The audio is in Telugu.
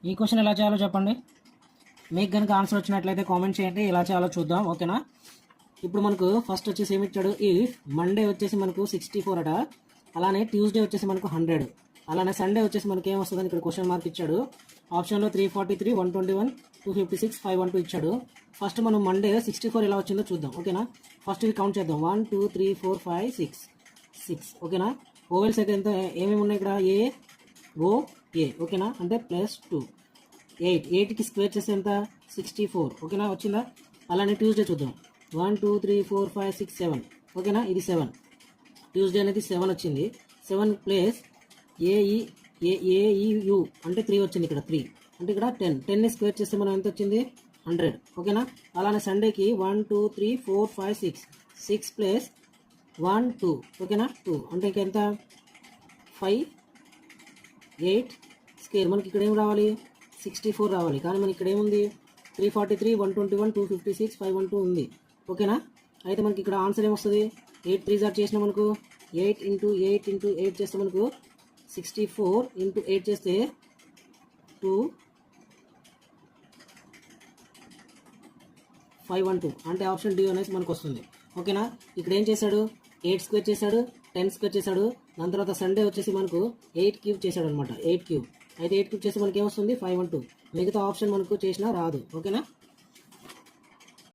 ఈ క్వశ్చన్ ఎలా చేయాలో చెప్పండి. మీకు కనుక ఆన్సర్ వచ్చినట్లయితే కామెంట్ చేయండి, ఎలా చేయాలో చూద్దాం. ఓకేనా? ఇప్పుడు మనకు ఫస్ట్ వచ్చేసి ఏమి ఇచ్చాడు, ఇఫ్ మండే వచ్చేసి మనకు 64 అట, అలానే ట్యూస్డే వచ్చేసి మనకు 100, అలానే సండే వచ్చేసి మనకి ఏమొస్తుందని ఇక్కడ క్వశ్చన్ మార్క్ ఇచ్చాడు. ఆప్షన్లో 343, 121, 256, 512 ఇచ్చాడు. ఫస్ట్ మనం మండే 64 ఎలా వచ్చిందో చూద్దాం. ఓకేనా? ఫస్ట్ ఇవి కౌంట్ చేద్దాం. 1 2 3 4 5 6. ఓకేనా? ఓవెల్స్ అయితే ఎంత ఏమేమి ఉన్నాయి ఇక్కడ, ఏ ఓ ఏ. ఓకేనా? అంటే +2 8కి స్క్వేర్ చేస్తే ఎంత 64. ఓకేనా? వచ్చిందా? అలానే ట్యూస్డే చూద్దాం. 1 2 3 4 5 6 7. ఓకేనా? ఇది 7. ట్యూస్డే అనేది 7 వచ్చింది. 7 ప్లస్ ఏఈయు అంటే 3 వచ్చింది. ఇక్కడ 3 అంటే ఇక్కడ 10ని స్క్వేర్ చేస్తే మనం ఎంత వచ్చింది 100. ఓకేనా? అలానే సండేకి 1 2 3 4 5 6 ప్లస్ 1 2. ఓకేనా? 2 అంటే ఇంకెంత 5 8 స్క్వేర్. మనకి ఇక్కడ ఏం రావాలి 64 రావాలి. కానీ మనకి ఇక్కడ ఏముంది 343, 121, 256, 512 ఉంది. ఓకేనా? అయితే మనకి ఇక్కడ ఆన్సర్ ఏమొస్తుంది, 8 3 చేసిన మనకు 8 × 8 × 8 చేస్తే మనకు 64 × 8 చేస్తే 2512 అంటే ఆప్షన్ డి అనేసి మనకు వస్తుంది. ఓకేనా? ఇక్కడ ఏం చేశాడు, 8 స్క్వేర్ చేశాడు, 10 స్క్వేర్ చేశాడు. దాని తర్వాత సండే వచ్చేసి మనకు 8 క్యూబ్ చేశాడు అనమాట. 8 క్యూబ్ అయితే 8 క్యూబ్ చేస్తే మనకి ఏమొస్తుంది 512. మిగతా ఆప్షన్ మనకు చేసినా రాదు. ఓకేనా?